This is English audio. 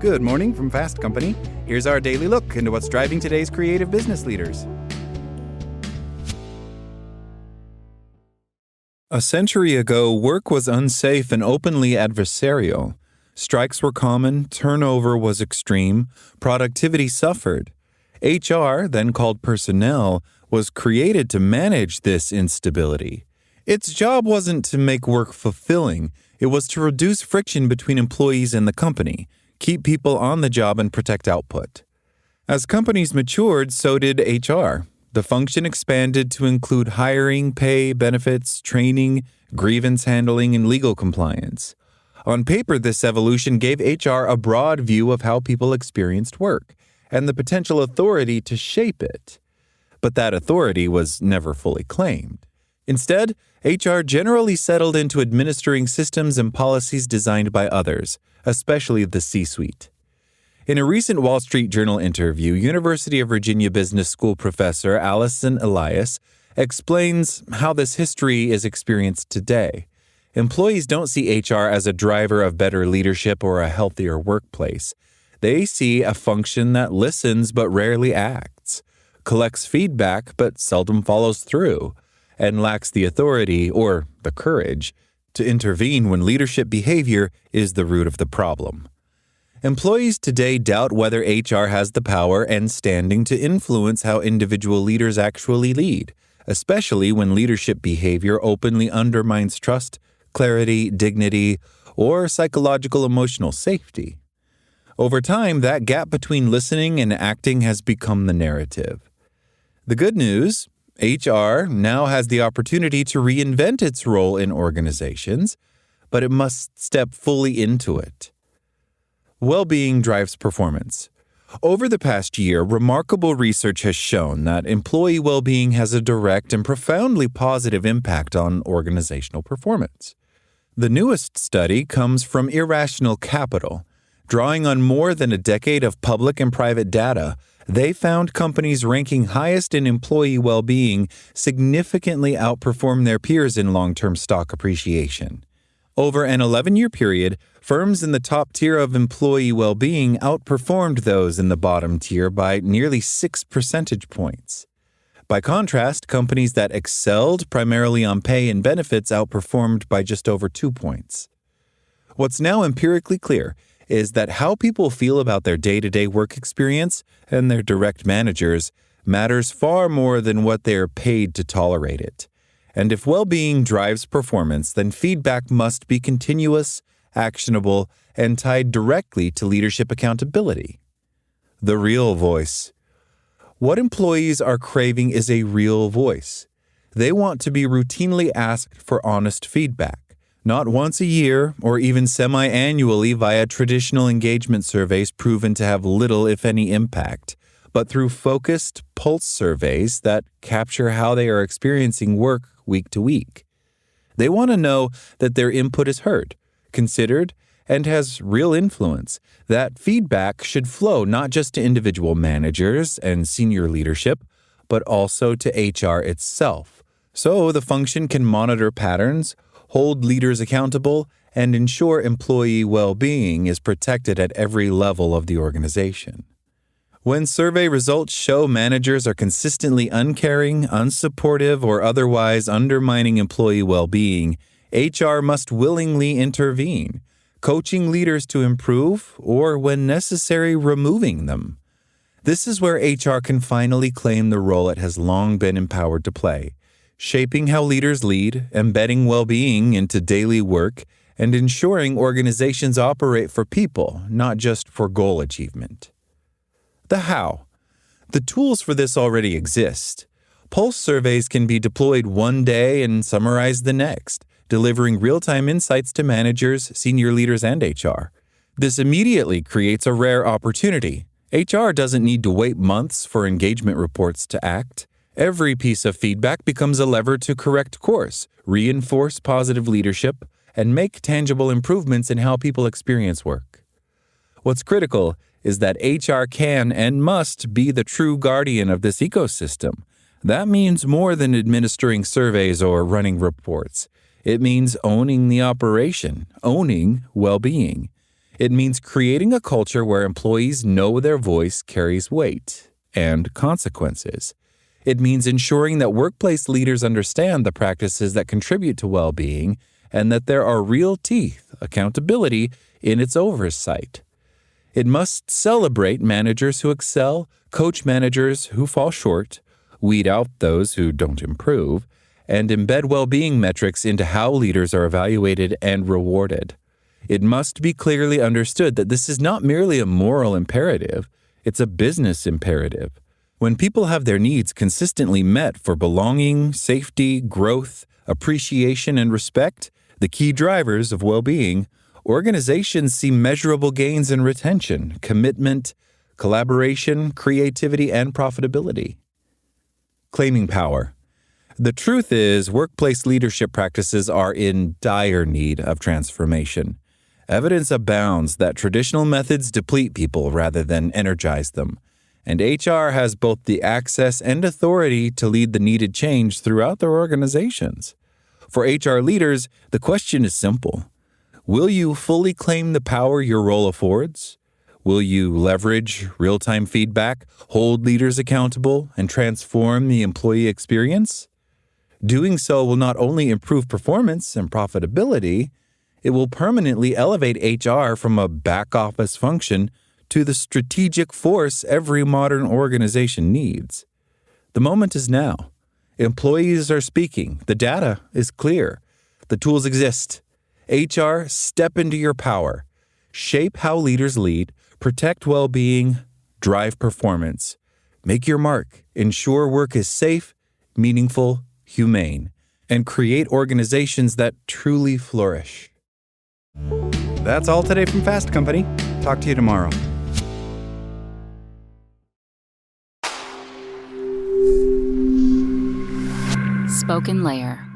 Good morning from Fast Company. Here's our daily look into what's driving today's creative business leaders. A century ago, work was unsafe and openly adversarial. Strikes were common, turnover was extreme, productivity suffered. HR, then called personnel, was created to manage this instability. Its job wasn't to make work fulfilling, it was to reduce friction between employees and the company, keep people on the job and protect output. As companies matured, so did HR. The function expanded to include hiring, pay, benefits, training, grievance handling, and legal compliance. On paper, this evolution gave HR a broad view of how people experienced work and the potential authority to shape it. But that authority was never fully claimed. Instead, HR generally settled into administering systems and policies designed by others, especially the C-suite. In a recent Wall Street Journal interview, University of Virginia Business School professor Allison Elias explains how this history is experienced today. Employees don't see HR as a driver of better leadership or a healthier workplace. They see a function that listens but rarely acts, collects feedback but seldom follows through, and lacks the authority or the courage to intervene when leadership behavior is the root of the problem. Employees today doubt whether HR has the power and standing to influence how individual leaders actually lead, especially when leadership behavior openly undermines trust, clarity, dignity, or psychological emotional safety. Over time, that gap between listening and acting has become the narrative. The good news: HR now has the opportunity to reinvent its role in organizations, but it must step fully into it. Well-being drives performance. Over the past year, remarkable research has shown that employee well-being has a direct and profoundly positive impact on organizational performance. The newest study comes from Irrational Capital. Drawing on more than a decade of public and private data, they found companies ranking highest in employee well-being significantly outperform their peers in long-term stock appreciation. Over an 11-year period, firms in the top tier of employee well-being outperformed those in the bottom tier by nearly 6 percentage points. By contrast, companies that excelled primarily on pay and benefits outperformed by just over 2 points. What's now empirically clear is that how people feel about their day-to-day work experience and their direct managers matters far more than what they are paid to tolerate it. And if well-being drives performance, then feedback must be continuous, actionable, and tied directly to leadership accountability. The real voice. What employees are craving is a real voice. They want to be routinely asked for honest feedback. Not once a year or even semi-annually via traditional engagement surveys proven to have little, if any, impact, but through focused pulse surveys that capture how they are experiencing work week to week. They want to know that their input is heard, considered, and has real influence. That feedback should flow not just to individual managers and senior leadership, but also to HR itself, so the function can monitor patterns, hold leaders accountable, and ensure employee well-being is protected at every level of the organization. When survey results show managers are consistently uncaring, unsupportive, or otherwise undermining employee well-being, HR must willingly intervene, coaching leaders to improve, or when necessary, removing them. This is where HR can finally claim the role it has long been empowered to play, shaping how leaders lead, embedding well-being into daily work, and ensuring organizations operate for people, not just for goal achievement. The how. The tools for this already exist. Pulse surveys can be deployed one day and summarized the next, delivering real-time insights to managers, senior leaders, and HR. This immediately creates a rare opportunity. HR doesn't need to wait months for engagement reports to act. Every piece of feedback becomes a lever to correct course, reinforce positive leadership, and make tangible improvements in how people experience work. What's critical is that HR can and must be the true guardian of this ecosystem. That means more than administering surveys or running reports. It means owning the operation, owning well-being. It means creating a culture where employees know their voice carries weight and consequences. It means ensuring that workplace leaders understand the practices that contribute to well-being and that there are real teeth, accountability, in its oversight. It must celebrate managers who excel, coach managers who fall short, weed out those who don't improve, and embed well-being metrics into how leaders are evaluated and rewarded. It must be clearly understood that this is not merely a moral imperative, it's a business imperative. When people have their needs consistently met for belonging, safety, growth, appreciation, and respect, the key drivers of well-being, organizations see measurable gains in retention, commitment, collaboration, creativity, and profitability. Claiming power. The truth is, workplace leadership practices are in dire need of transformation. Evidence abounds that traditional methods deplete people rather than energize them, and HR has both the access and authority to lead the needed change throughout their organizations. For HR leaders, the question is simple. Will you fully claim the power your role affords? Will you leverage real-time feedback, hold leaders accountable, and transform the employee experience? Doing so will not only improve performance and profitability, it will permanently elevate HR from a back-office function to the strategic force every modern organization needs. The moment is now. Employees are speaking. The data is clear. The tools exist. HR, step into your power. Shape how leaders lead, protect well-being, drive performance. Make your mark. Ensure work is safe, meaningful, humane, and create organizations that truly flourish. That's all today from Fast Company. Talk to you tomorrow. SpokenLayer.